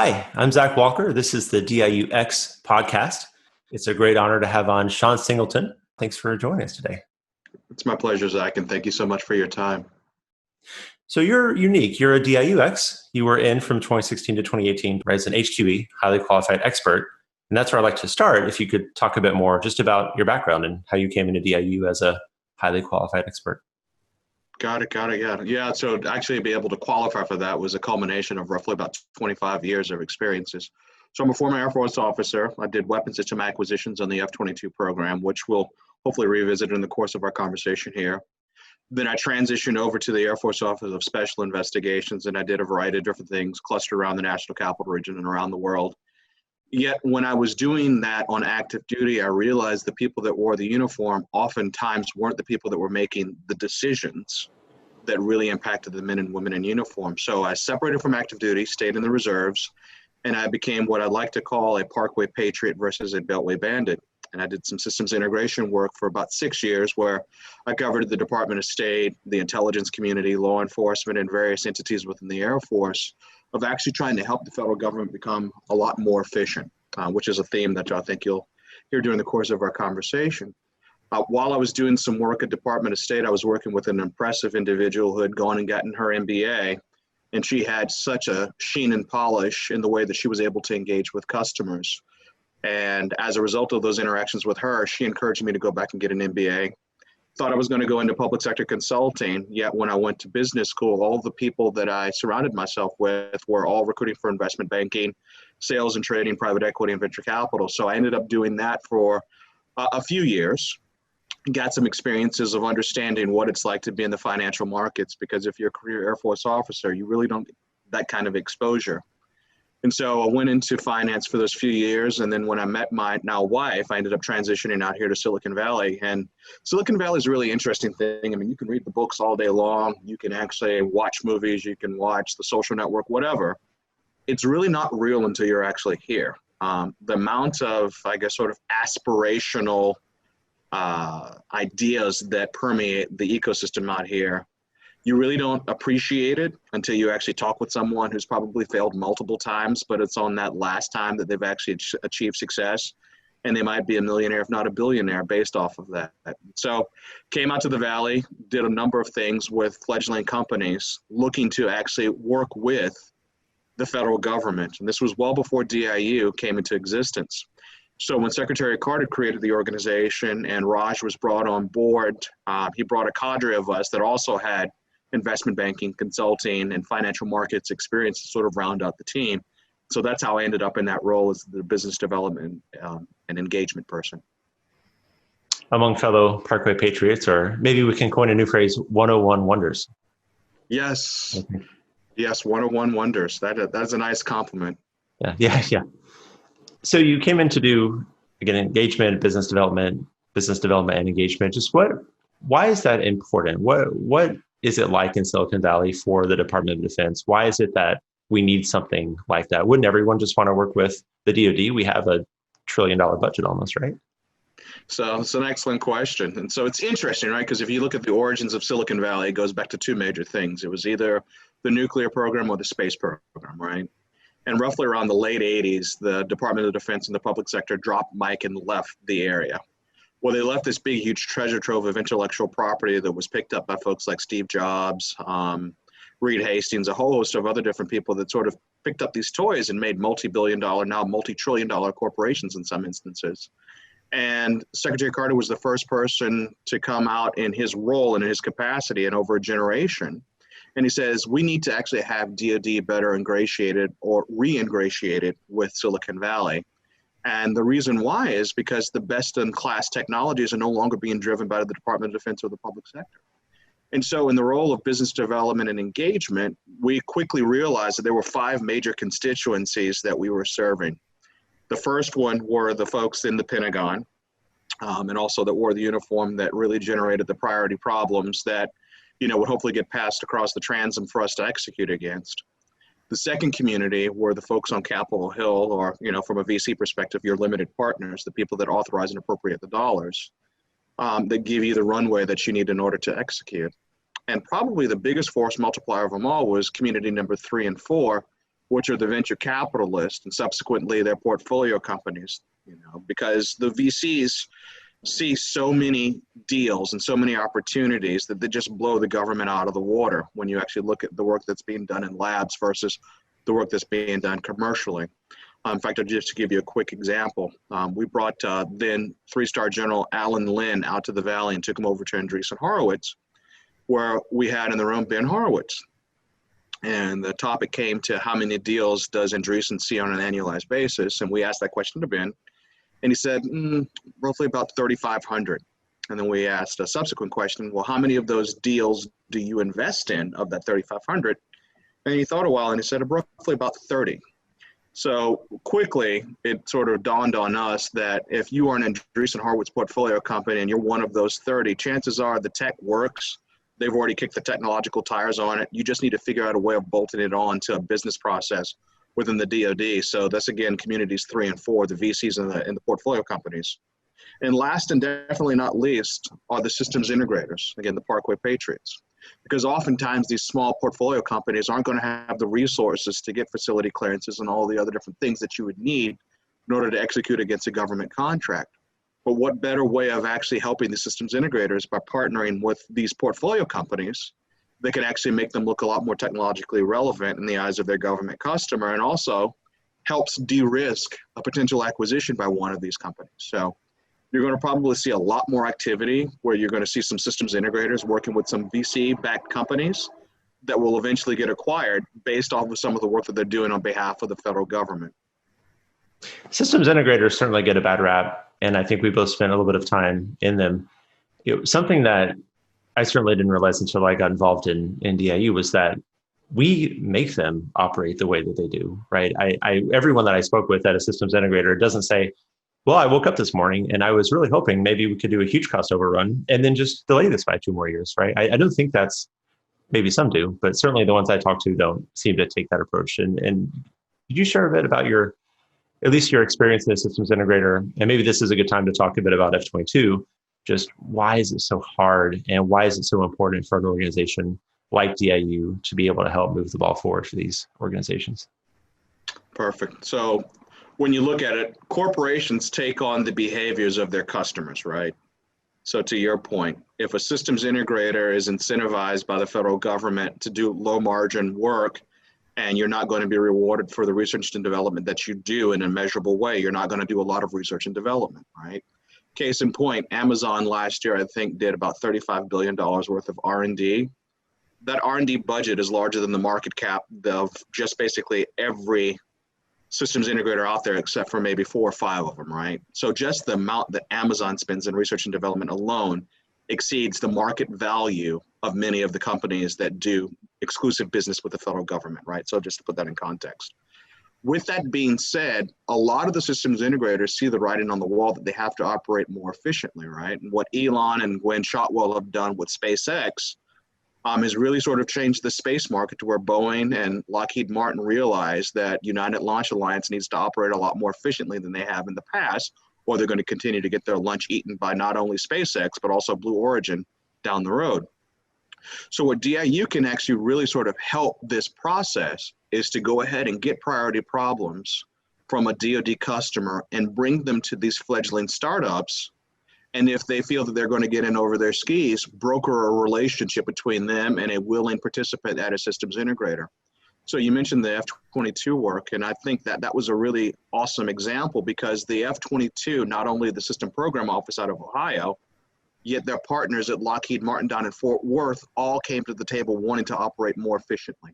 Hi, I'm Zach Walker. This is the DIU-ex podcast. It's a great honor to have on Sean Singleton. Thanks for joining us today. It's my pleasure, Zach, and thank you so much for your time. So you're unique. You're a DIUx. You were in from 2016 to 2018 as an HQE, highly qualified expert. And that's where I'd like to start. If you could talk a bit more just about your background and how you came into DIU as a highly qualified expert. Got it. Yeah, so actually be able to qualify for that was a culmination of roughly about 25 years of experiences. So I'm a former Air Force officer. I did weapons system acquisitions on the F-22 program, which we'll hopefully revisit in the course of our conversation here. Then I transitioned over to the Air Force Office of Special Investigations, and I did a variety of different things clustered around the National Capital Region and around the world. Yet when I was doing that on active duty, I realized the people that wore the uniform oftentimes weren't the people that were making the decisions that really impacted the men and women in uniform. So I separated from active duty, stayed in the reserves, and I became what I'd like to call a Parkway Patriot versus a Beltway Bandit. And I did some systems integration work for about 6 years where I covered the Department of State, the intelligence community, law enforcement, and various entities within the Air Force of actually trying to help the federal government become a lot more efficient, which is a theme that I think you'll hear during the course of our conversation. While I was doing some work at Department of State, I was working with an impressive individual who had gone and gotten her MBA, and she had such a sheen and polish in the way that she was able to engage with customers. And as a result of those interactions with her, she encouraged me to go back and get an MBA. Thought I was going to go into public sector consulting, yet when I went to business school, all of the people that I surrounded myself with were all recruiting for investment banking, sales and trading, private equity, and venture capital. So I ended up doing that for a few years, got some experiences of understanding what it's like to be in the financial markets, because if you're a career Air Force officer, you really don't get that kind of exposure. And so I went into finance for those few years. And then when I met my now wife, I ended up transitioning out here to Silicon Valley. And Silicon Valley is a really interesting thing. I mean, you can read the books all day long. You can actually watch movies. You can watch The Social Network, whatever. It's really not real until you're actually here. The amount of, I guess, sort of aspirational ideas that permeate the ecosystem out here, you really don't appreciate it until you actually talk with someone who's probably failed multiple times, but it's on that last time that they've actually achieved success. And they might be a millionaire, if not a billionaire, based off of that. So came out to the Valley, did a number of things with fledgling companies looking to actually work with the federal government. And this was well before DIU came into existence. So when Secretary Carter created the organization and Raj was brought on board, he brought a cadre of us that also had investment banking, consulting, and financial markets experience to sort of round out the team. So that's how I ended up in that role as the business development and engagement person. Among fellow Parkway Patriots, or maybe we can coin a new phrase, 101 Wonders. Yes. Okay. Yes, 101 Wonders. That's a nice compliment. Yeah. So you came in to do, again, engagement, business development and engagement. Just why is that important? What is it like in Silicon Valley for the Department of Defense? Why is it that we need something like that? Wouldn't everyone just want to work with the DoD? We have $1 trillion budget almost, right? So it's an excellent question. And so it's interesting, right? Because if you look at the origins of Silicon Valley, it goes back to two major things. It was either the nuclear program or the space program, right? And roughly around the late 80s, the Department of Defense and the public sector dropped mic and left the area. Well, they left this big, huge treasure trove of intellectual property that was picked up by folks like Steve Jobs, Reed Hastings, a whole host of other different people that sort of picked up these toys and made multi-billion-dollar, now multi-trillion-dollar corporations in some instances. And Secretary Carter was the first person to come out in his role and in his capacity in over a generation. And he says, we need to actually have DoD better ingratiated or re-ingratiated with Silicon Valley. And the reason why is because the best in class technologies are no longer being driven by the Department of Defense or the public sector. And so in the role of business development and engagement, we quickly realized that there were 5 major constituencies that we were serving. The first one were the folks in the Pentagon, and also that wore the uniform that really generated the priority problems that, would hopefully get passed across the transom for us to execute against. The second community were the folks on Capitol Hill, or, from a VC perspective, your limited partners, the people that authorize and appropriate the dollars, that give you the runway that you need in order to execute. And probably the biggest force multiplier of them all was community number 3 and 4, which are the venture capitalists and subsequently their portfolio companies, because the VCs see so many deals and so many opportunities that they just blow the government out of the water when you actually look at the work that's being done in labs versus the work that's being done commercially. In fact, I'll just give you a quick example. We brought then three-star General Alan Lynn out to the Valley and took him over to Andreessen Horowitz, where we had in the room Ben Horowitz. And the topic came to how many deals does Andreessen see on an annualized basis? And we asked that question to Ben, and he said, roughly about 3,500. And then we asked a subsequent question, well, how many of those deals do you invest in of that 3,500? And he thought a while and he said roughly about 30. So quickly, it sort of dawned on us that if you are an Andreessen Horowitz portfolio company and you're one of those 30, chances are the tech works. They've already kicked the technological tires on it. You just need to figure out a way of bolting it on to a business process within the DoD. So that's, again, communities 3 and 4, the VCs and the portfolio companies. And last and definitely not least are the systems integrators, again, the Parkway Patriots. Because oftentimes these small portfolio companies aren't going to have the resources to get facility clearances and all the other different things that you would need in order to execute against a government contract. But what better way of actually helping the systems integrators by partnering with these portfolio companies that can actually make them look a lot more technologically relevant in the eyes of their government customer, and also helps de-risk a potential acquisition by one of these companies. So you're going to probably see a lot more activity where you're going to see some systems integrators working with some VC-backed companies that will eventually get acquired based off of some of the work that they're doing on behalf of the federal government. Systems integrators certainly get a bad rap, and I think we both spent a little bit of time in them. Something that I certainly didn't realize until I got involved in DIU was that we make them operate the way that they do, right? Everyone that I spoke with at a systems integrator doesn't say, well, I woke up this morning and I was really hoping maybe we could do a huge cost overrun and then just delay this by 2 more years, right? I don't think that's, maybe some do, but certainly the ones I talk to don't seem to take that approach. And could you share a bit about at least your experience in a systems integrator? And maybe this is a good time to talk a bit about F-22. Just why is it so hard and why is it so important for an organization like DIU to be able to help move the ball forward for these organizations? Perfect. So when you look at it, corporations take on the behaviors of their customers, right? So to your point, if a systems integrator is incentivized by the federal government to do low margin work, and you're not going to be rewarded for the research and development that you do in a measurable way, you're not going to do a lot of research and development, right? Case in point, Amazon last year, I think, did about $35 billion worth of R&D. That R&D budget is larger than the market cap of just basically every systems integrator out there, except for maybe 4 or 5 of them, right? So just the amount that Amazon spends in research and development alone exceeds the market value of many of the companies that do exclusive business with the federal government, right? So just to put that in context. With that being said, a lot of the systems integrators see the writing on the wall that they have to operate more efficiently, right? And what Elon and Gwen Shotwell have done with SpaceX has really sort of changed the space market to where Boeing and Lockheed Martin realize that United Launch Alliance needs to operate a lot more efficiently than they have in the past, or they're going to continue to get their lunch eaten by not only SpaceX, but also Blue Origin down the road. So what DIU can actually really sort of help this process is to go ahead and get priority problems from a DoD customer and bring them to these fledgling startups. And if they feel that they're going to get in over their skis, broker a relationship between them and a willing participant at a systems integrator. So you mentioned the F-22 work, and I think that that was a really awesome example because the F-22, not only the System Program Office out of Ohio, yet their partners at Lockheed Martin down in Fort Worth all came to the table wanting to operate more efficiently.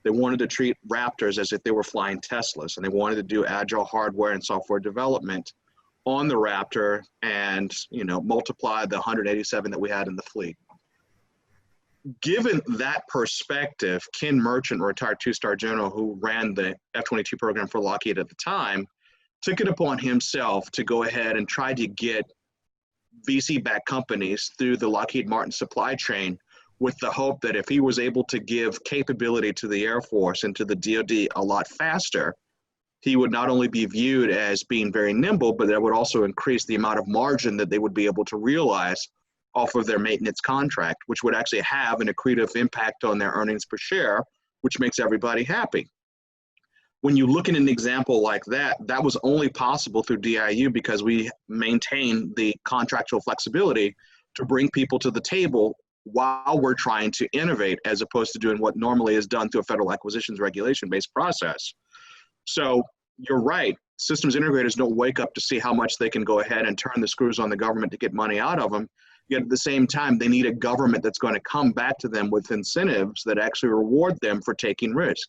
They wanted to treat Raptors as if they were flying Teslas, and they wanted to do agile hardware and software development on the Raptor and, multiply the 187 that we had in the fleet. Given that perspective, Ken Merchant, retired 2-star general who ran the F-22 program for Lockheed at the time, took it upon himself to go ahead and try to get VC-backed companies through the Lockheed Martin supply chain with the hope that if he was able to give capability to the Air Force and to the DoD a lot faster, he would not only be viewed as being very nimble, but that would also increase the amount of margin that they would be able to realize off of their maintenance contract, which would actually have an accretive impact on their earnings per share, which makes everybody happy. when you look at an example like that, that was only possible through DIU because we maintain the contractual flexibility to bring people to the table while we're trying to innovate, as opposed to doing what normally is done through a federal acquisitions regulation-based process. So you're right. Systems integrators don't wake up to see how much they can go ahead and turn the screws on the government to get money out of them. Yet at the same time, they need a government that's going to come back to them with incentives that actually reward them for taking risk.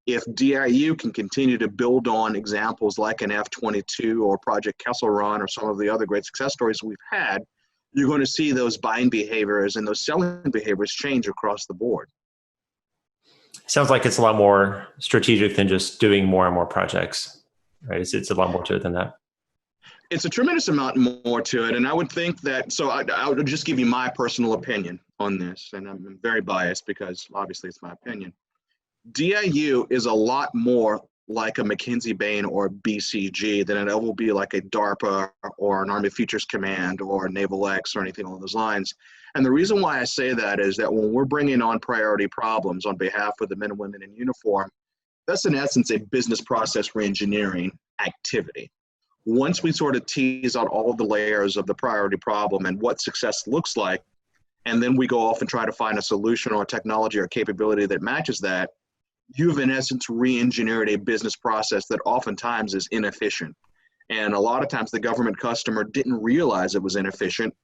If DIU can continue to build on examples like an F-22 or Project Kessel Run or some of the other great success stories we've had, you're going to see those buying behaviors and those selling behaviors change across the board. Sounds like it's a lot more strategic than just doing more and more projects, right? It's a lot more to it than that. It's a tremendous amount more to it. And I would think that, so I would just give you my personal opinion on this. And I'm very biased because obviously it's my opinion. DIU is a lot more like a McKinsey Bain or BCG than it will be like a DARPA or an Army Futures Command or DIUx or anything along those lines. And the reason why I say that is that when we're bringing on priority problems on behalf of the men and women in uniform, that's in essence a business process reengineering activity. Once we sort of tease out all of the layers of the priority problem and what success looks like, and then we go off and try to find a solution or technology or capability that matches that, you've in essence re-engineered a business process that oftentimes is inefficient. And a lot of times the government customer didn't realize it was inefficient,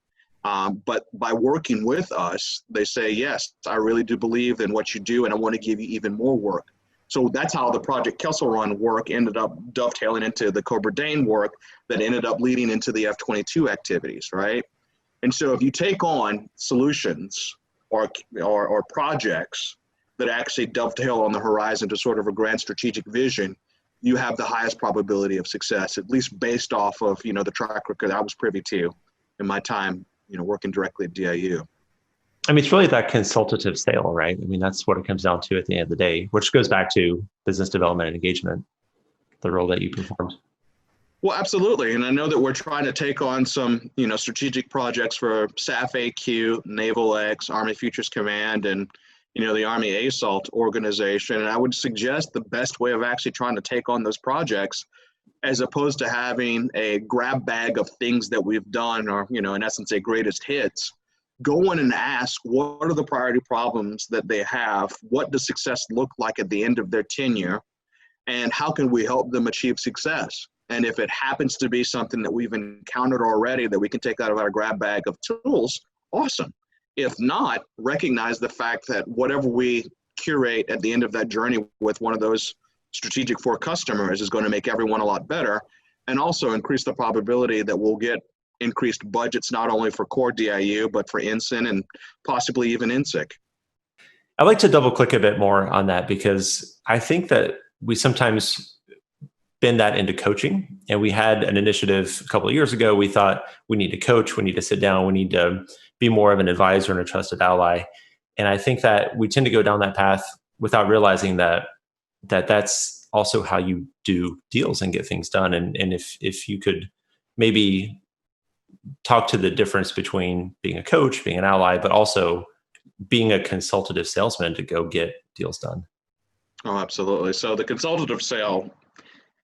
but by working with us, they say, yes, I really do believe in what you do and I want to give you even more work. So that's how the Project Kessel Run work ended up dovetailing into the Cobra Dane work that ended up leading into the F-22 activities, right? And so if you take on solutions or projects that actually dovetail on the horizon to sort of a grand strategic vision, you have the highest probability of success, at least based off of, the track record I was privy to in my time, working directly at DIU. I mean, it's really that consultative sale, right? I mean, that's what it comes down to at the end of the day, which goes back to business development and engagement, the role that you performed. Well, absolutely. And I know that we're trying to take on some, strategic projects for SAF-AQ, DIUx, Army Futures Command, and the Army ASALT organization. And I would suggest the best way of actually trying to take on those projects, as opposed to having a grab bag of things that we've done or, in essence, a greatest hits, go in and ask what are the priority problems that they have? What does success look like at the end of their tenure? And how can we help them achieve success? And if it happens to be something that we've encountered already that we can take out of our grab bag of tools, awesome. If not, recognize the fact that whatever we curate at the end of that journey with one of those strategic 4 customers is going to make everyone a lot better, and also increase the probability that we'll get increased budgets not only for core DIU, but for Ensign and possibly even INSIC. I'd like to double click a bit more on that because I think that we sometimes bend that into coaching. And we had an initiative a couple of years ago. We thought we need to coach, we need to sit down, we need to be more of an advisor and a trusted ally. And I think that we tend to go down that path without realizing that that's also how you do deals and get things done. And if you could maybe talk to the difference between being a coach, being an ally, but also being a consultative salesman to go get deals done. Oh, absolutely. So the consultative sale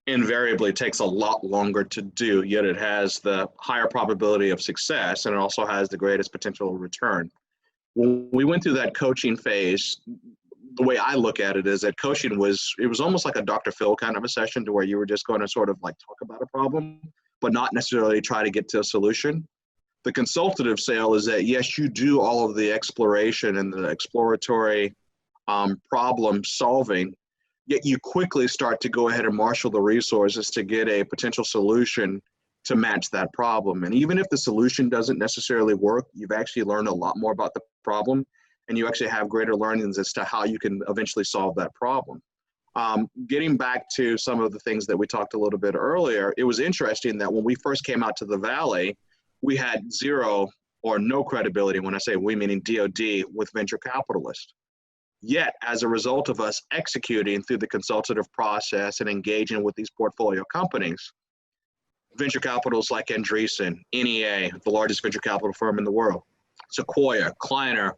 invariably takes a lot longer to do, yet it has the higher probability of success, and it also has the greatest potential return. When we went through that coaching phase, the way I look at it is that coaching was almost like a Dr. Phil kind of a session, to where you were just going to sort of like talk about a problem, but not necessarily try to get to a solution. The consultative sale is that, yes, you do all of the exploration and the exploratory problem solving, yet you quickly start to go ahead and marshal the resources to get a potential solution to match that problem. And even if the solution doesn't necessarily work, you've actually learned a lot more about the problem, and you actually have greater learnings as to how you can eventually solve that problem. Getting back to some of the things that we talked a little bit earlier, it was interesting that when we first came out to the Valley, we had zero or no credibility. When I say we, meaning DoD, with venture capitalists. Yet, as a result of us executing through the consultative process and engaging with these portfolio companies, venture capitals like Andreessen, NEA, the largest venture capital firm in the world, Sequoia, Kleiner,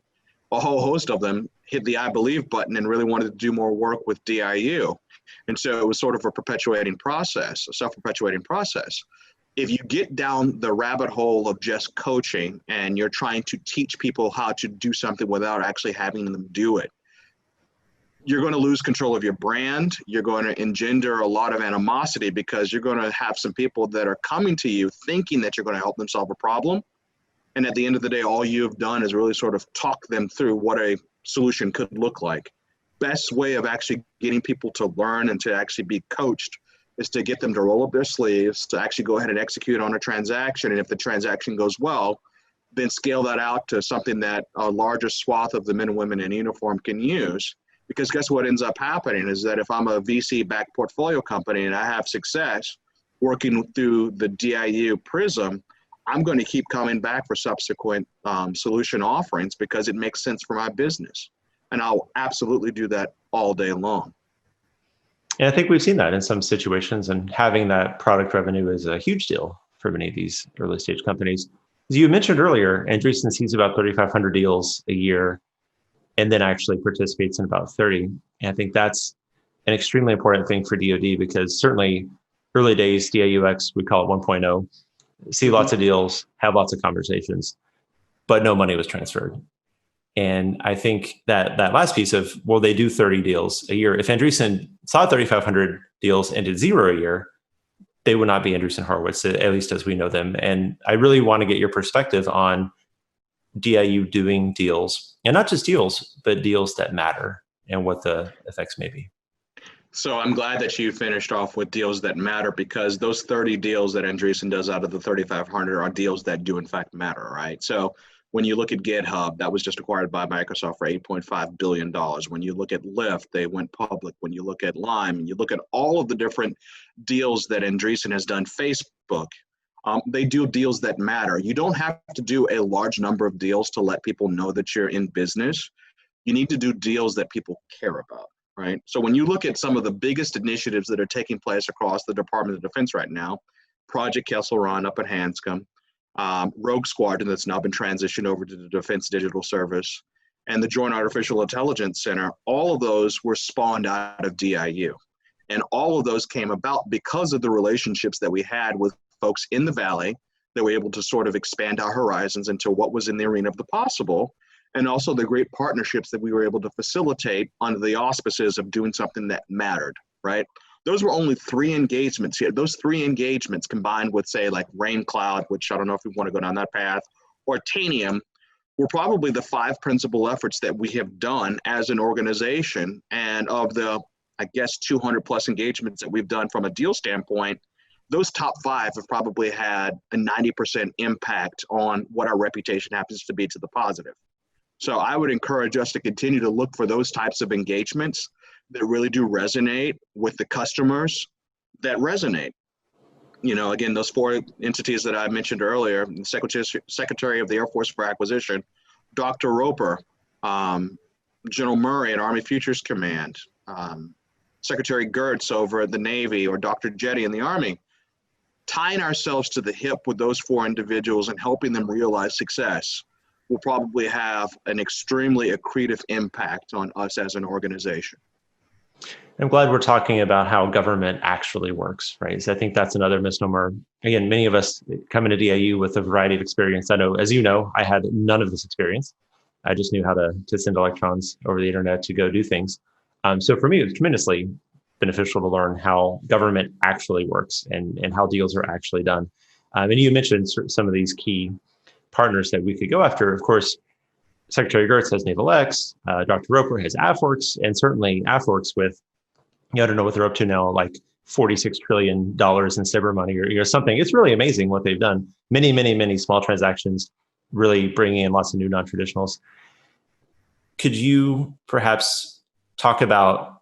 a whole host of them hit the I believe button and really wanted to do more work with DIU. And so it was sort of a perpetuating process, a self-perpetuating process. If you get down the rabbit hole of just coaching and you're trying to teach people how to do something without actually having them do it, you're going to lose control of your brand. You're going to engender a lot of animosity because you're going to have some people that are coming to you thinking that you're going to help them solve a problem. And at the end of the day, all you've done is really sort of talk them through what a solution could look like. Best way of actually getting people to learn and to actually be coached is to get them to roll up their sleeves, to actually go ahead and execute on a transaction. And if the transaction goes well, then scale that out to something that a larger swath of the men and women in uniform can use. Because guess what ends up happening is that if I'm a VC-backed portfolio company and I have success working through the DIU prism, I'm going to keep coming back for subsequent solution offerings because it makes sense for my business. And I'll absolutely do that all day long. And I think we've seen that in some situations, and having that product revenue is a huge deal for many of these early stage companies. As you mentioned earlier, Andreessen sees about 3,500 deals a year and then actually participates in about 30. And I think that's an extremely important thing for DoD because certainly early days, DIUx, we call it 1.0, see lots of deals, have lots of conversations, but no money was transferred. And I think that that last piece of, well, they do 30 deals a year. If Andreessen saw 3,500 deals and did 0 a year, they would not be Andreessen Horowitz, at least as we know them. And I really want to get your perspective on DIU doing deals, and not just deals, but deals that matter and what the effects may be. So I'm glad that you finished off with deals that matter, because those 30 deals that Andreessen does out of the 3,500 are deals that do in fact matter, right? So when you look at GitHub, that was just acquired by Microsoft for $8.5 billion. When you look at Lyft, they went public. When you look at Lime, and you look at all of the different deals that Andreessen has done, Facebook, they do deals that matter. You don't have to do a large number of deals to let people know that you're in business. You need to do deals that people care about, right? So when you look at some of the biggest initiatives that are taking place across the Department of Defense right now, Project Kessel Run up at Hanscom, Rogue Squadron that's now been transitioned over to the Defense Digital Service, and the Joint Artificial Intelligence Center, all of those were spawned out of DIU. And all of those came about because of the relationships that we had with folks in the Valley that were able to sort of expand our horizons into what was in the arena of the possible, and also the great partnerships that we were able to facilitate under the auspices of doing something that mattered, right? Those were only 3 engagements here. Those 3 engagements combined with, say, like Rain Cloud, which I don't know if we want to go down that path, or Tanium, were probably the 5 principal efforts that we have done as an organization. And of the, I guess, 200 plus engagements that we've done from a deal standpoint, those top 5 have probably had a 90% impact on what our reputation happens to be to the positive. So I would encourage us to continue to look for those types of engagements that really do resonate with the customers that resonate. You know, again, those 4 entities that I mentioned earlier, the Secretary of the Air Force for Acquisition, Dr. Roper, General Murray at Army Futures Command, Secretary Gertz over at the Navy, or Dr. Jetty in the Army, tying ourselves to the hip with those 4 individuals and helping them realize success will probably have an extremely accretive impact on us as an organization. I'm glad we're talking about how government actually works, right? So I think that's another misnomer. Again, many of us come into DIU with a variety of experience. I know, as you know, I had none of this experience. I just knew how to send electrons over the internet to go do things. So for me, it was tremendously beneficial to learn how government actually works and how deals are actually done. And you mentioned some of these key partners that we could go after. Of course, Secretary Gertz has DIUx, Dr. Roper has AFWERX, and certainly AFWERX with, I don't know what they're up to now, like $46 trillion in cyber money or something. It's really amazing what they've done. Many, many, many small transactions, really bringing in lots of new non-traditionals. Could you perhaps talk about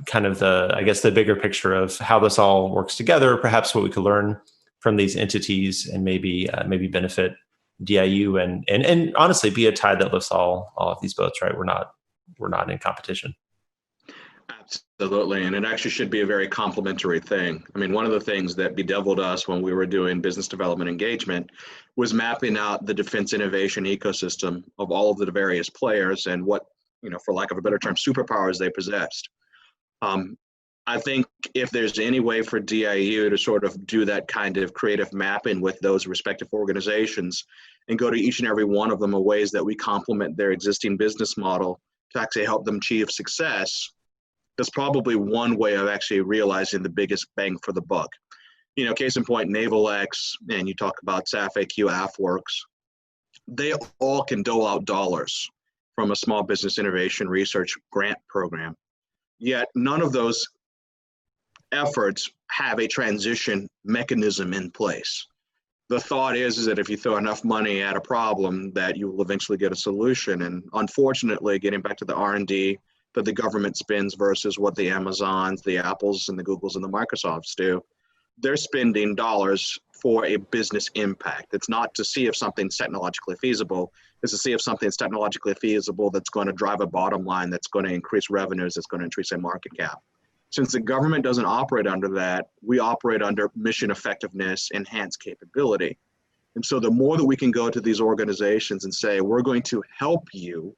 kind of the bigger picture of how this all works together, perhaps what we could learn from these entities and maybe benefit DIU and honestly be a tide that lifts all of these boats, right? We're not in competition. Absolutely. And it actually should be a very complementary thing. I mean, one of the things that bedeviled us when we were doing business development engagement was mapping out the defense innovation ecosystem of all of the various players and what, for lack of a better term, superpowers they possessed. I think if there's any way for DIU to sort of do that kind of creative mapping with those respective organizations and go to each and every one of them in ways that we complement their existing business model to actually help them achieve success, that's probably one way of actually realizing the biggest bang for the buck. Case in point, DIUx, and you talk about SAFAQ, AFWorks, they all can dole out dollars from a small business innovation research grant program. Yet none of those efforts have a transition mechanism in place. The thought is that if you throw enough money at a problem, that you will eventually get a solution. And unfortunately, getting back to the R&D that the government spends versus what the Amazons, the Apples, and the Googles, and the Microsofts do, they're spending dollars for a business impact. It's not to see if something's technologically feasible. It's to see if something's technologically feasible that's going to drive a bottom line, that's going to increase revenues, that's going to increase a market cap. Since the government doesn't operate under that, we operate under mission effectiveness, enhanced capability. And so the more that we can go to these organizations and say, we're going to help you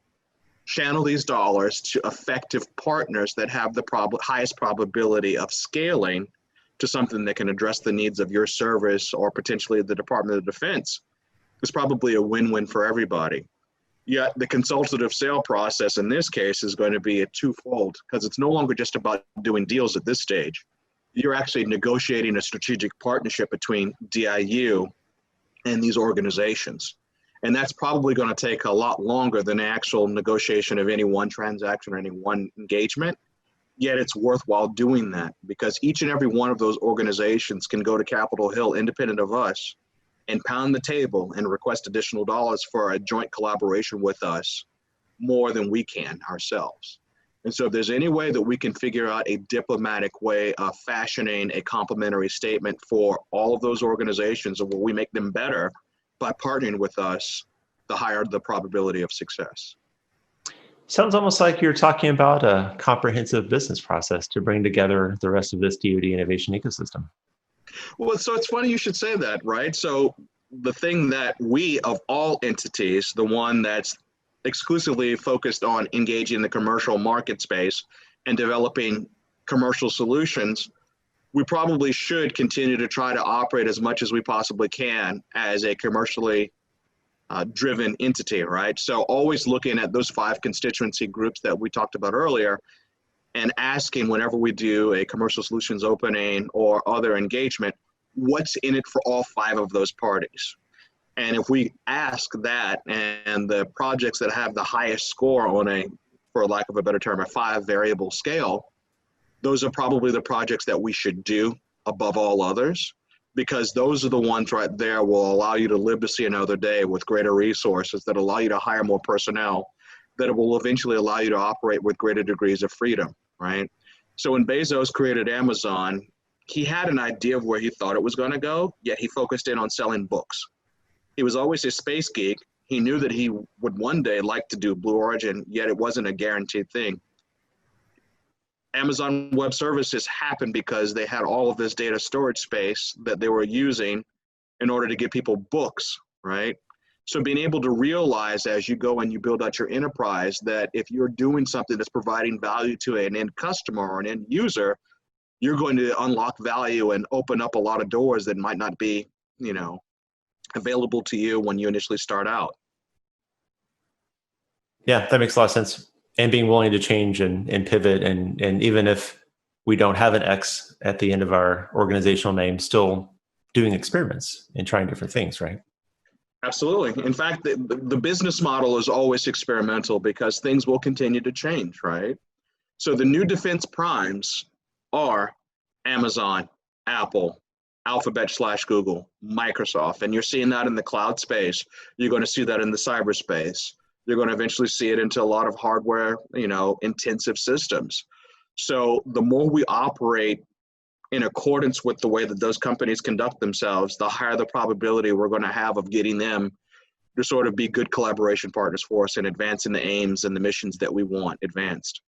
channel these dollars to effective partners that have the highest probability of scaling to something that can address the needs of your service or potentially the Department of Defense, is probably a win-win for everybody. Yet the consultative sale process in this case is going to be a twofold, because it's no longer just about doing deals at this stage. You're actually negotiating a strategic partnership between DIU and these organizations. And that's probably going to take a lot longer than the actual negotiation of any one transaction or any one engagement. Yet it's worthwhile doing that, because each and every one of those organizations can go to Capitol Hill independent of us and pound the table and request additional dollars for a joint collaboration with us more than we can ourselves. And so if there's any way that we can figure out a diplomatic way of fashioning a complimentary statement for all of those organizations, and where we make them better by partnering with us, the higher the probability of success. Sounds almost like you're talking about a comprehensive business process to bring together the rest of this DoD innovation ecosystem. Well, so it's funny you should say that, right? So the thing that we, of all entities, the one that's exclusively focused on engaging the commercial market space and developing commercial solutions, we probably should continue to try to operate as much as we possibly can as a commercially driven entity, right? So always looking at those 5 constituency groups that we talked about earlier, and asking whenever we do a commercial solutions opening or other engagement, what's in it for all 5 of those parties? And if we ask that, and the projects that have the highest score on a, for lack of a better term, a 5 variable scale, those are probably the projects that we should do above all others, because those are the ones right there will allow you to live to see another day with greater resources, that allow you to hire more personnel, that it will eventually allow you to operate with greater degrees of freedom, right? So when Bezos created Amazon, he had an idea of where he thought it was going to go, yet he focused in on selling books. He was always a space geek. He knew that he would one day like to do Blue Origin, yet it wasn't a guaranteed thing. Amazon Web Services happened because they had all of this data storage space that they were using in order to give people books, right? So being able to realize as you go and you build out your enterprise that if you're doing something that's providing value to an end customer or an end user, you're going to unlock value and open up a lot of doors that might not be, available to you when you initially start out. Yeah, that makes a lot of sense. And being willing to change and pivot, and even if we don't have an X at the end of our organizational name, still doing experiments and trying different things, right? Absolutely. In fact, the business model is always experimental because things will continue to change, right? So the new defense primes are Amazon, Apple, Alphabet/Google, Microsoft, and you're seeing that in the cloud space. You're going to see that in the cyberspace. You're going to eventually see it into a lot of hardware, intensive systems. So the more we operate in accordance with the way that those companies conduct themselves, the higher the probability we're going to have of getting them to sort of be good collaboration partners for us in advancing the aims and the missions that we want advanced.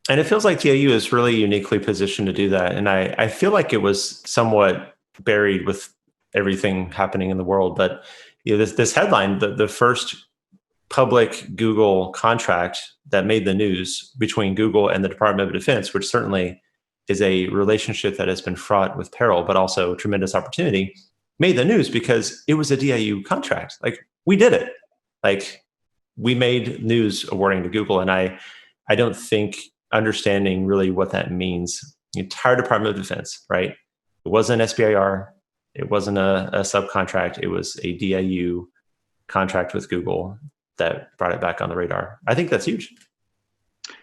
And it feels like DIU is really uniquely positioned to do that. And I feel like it was somewhat buried with everything happening in the world. But this headline, the first public Google contract that made the news between Google and the Department of Defense, which certainly is a relationship that has been fraught with peril, but also tremendous opportunity, made the news because it was a DIU contract. Like, we did it. Like, we made news awarding to Google. And I don't think understanding really what that means. The entire Department of Defense, right? It wasn't SBIR. It wasn't a subcontract. It was a DIU contract with Google that brought it back on the radar. I think that's huge.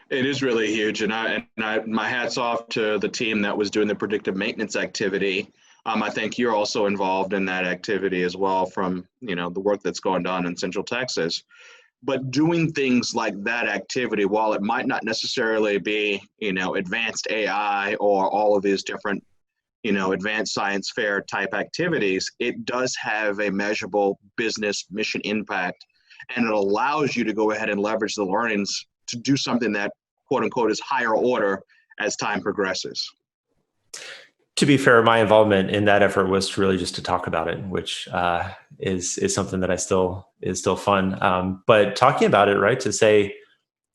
It is really huge, and my hat's off to the team that was doing the predictive maintenance activity. I think you're also involved in that activity as well, from the work that's going on in Central Texas. But doing things like that activity, while it might not necessarily be advanced AI or all of these different advanced science fair type activities, it does have a measurable business mission impact, and it allows you to go ahead and leverage the learnings to do something that, quote unquote, is higher order as time progresses. To be fair, my involvement in that effort was really just to talk about it, which is something that is still fun. But talking about it, right, to say,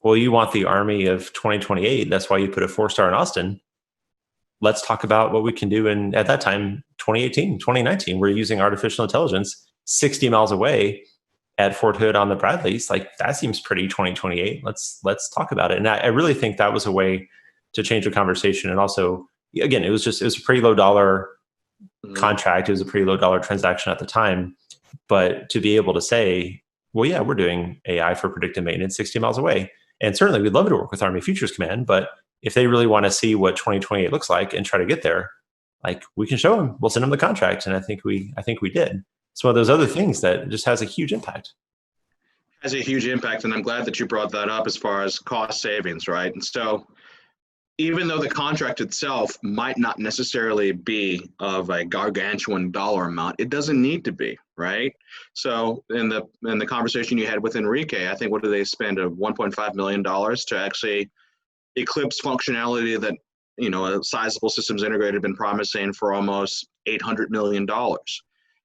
well, you want the Army of 2028. That's why you put a 4-star in Austin. Let's talk about what we can do in, at that time, 2018, 2019. We're using artificial intelligence 60 miles away at Fort Hood on the Bradleys. Like, that seems pretty 2028. Let's talk about it. And I really think that was a way to change the conversation. And also, again, it was a pretty low dollar contract. It was a pretty low dollar transaction at the time. But to be able to say, well, yeah, we're doing AI for predictive maintenance 60 miles away. And certainly we'd love to work with Army Futures Command, but if they really want to see what 2028 looks like and try to get there, like, we can show them. We'll send them the contract. And I think we did. It's one of those other things that just has a huge impact. Has a huge impact, and I'm glad that you brought that up as far as cost savings, right? And so, even though the contract itself might not necessarily be of a gargantuan dollar amount, it doesn't need to be, right? So, in the conversation you had with Enrique, I think, what did they spend, $1.5 million to actually eclipse functionality that a sizable systems integrator had been promising for almost $800 million.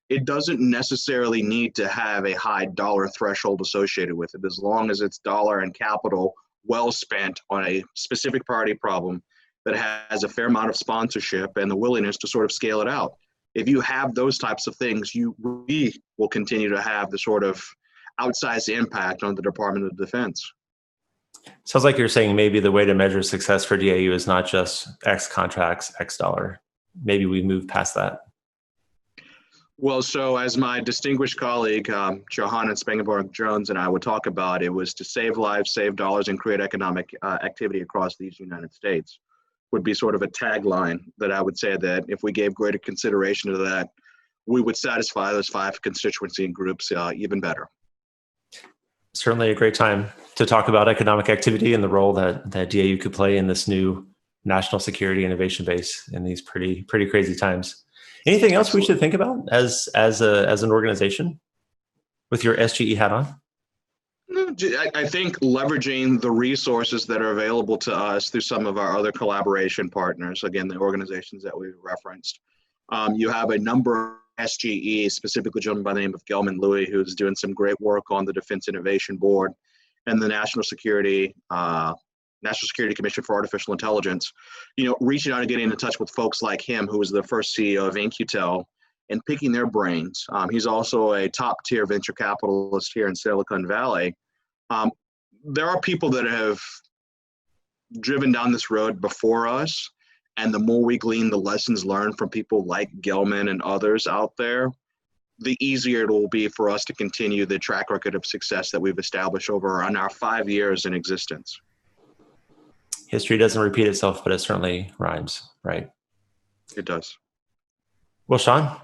It doesn't necessarily need to have a high dollar threshold associated with it, as long as it's dollar and capital well spent on a specific priority problem that has a fair amount of sponsorship and the willingness to sort of scale it out. If you have those types of things, we will continue to have the sort of outsized impact on the Department of Defense. Sounds like you're saying maybe the way to measure success for DIU is not just X contracts, X dollar. Maybe we move past that. Well, so as my distinguished colleague, Johanna Spangenborg-Jones, and I would talk about, it was to save lives, save dollars, and create economic activity across these United States, would be sort of a tagline that I would say that if we gave greater consideration to that, we would satisfy those 5 constituency groups even better. Certainly a great time to talk about economic activity and the role that DIU could play in this new national security innovation base in these pretty crazy times. Anything else we should think about as an organization with your SGE hat on? I think leveraging the resources that are available to us through some of our other collaboration partners, again, the organizations that we referenced. You have a number of SGEs, specifically a gentleman by the name of Gelman Louie, who's doing some great work on the Defense Innovation Board and the National Security Commission for Artificial Intelligence, reaching out and getting in touch with folks like him, who was the first CEO of InQtel, and picking their brains. He's also a top tier venture capitalist here in Silicon Valley. There are people that have driven down this road before us, and the more we glean the lessons learned from people like Gelman and others out there, the easier it will be for us to continue the track record of success that we've established over on our 5 years in existence. History doesn't repeat itself, but it certainly rhymes, right? It does. Well, Sean,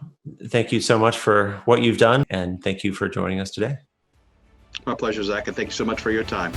thank you so much for what you've done, and thank you for joining us today. My pleasure, Zach, and thank you so much for your time.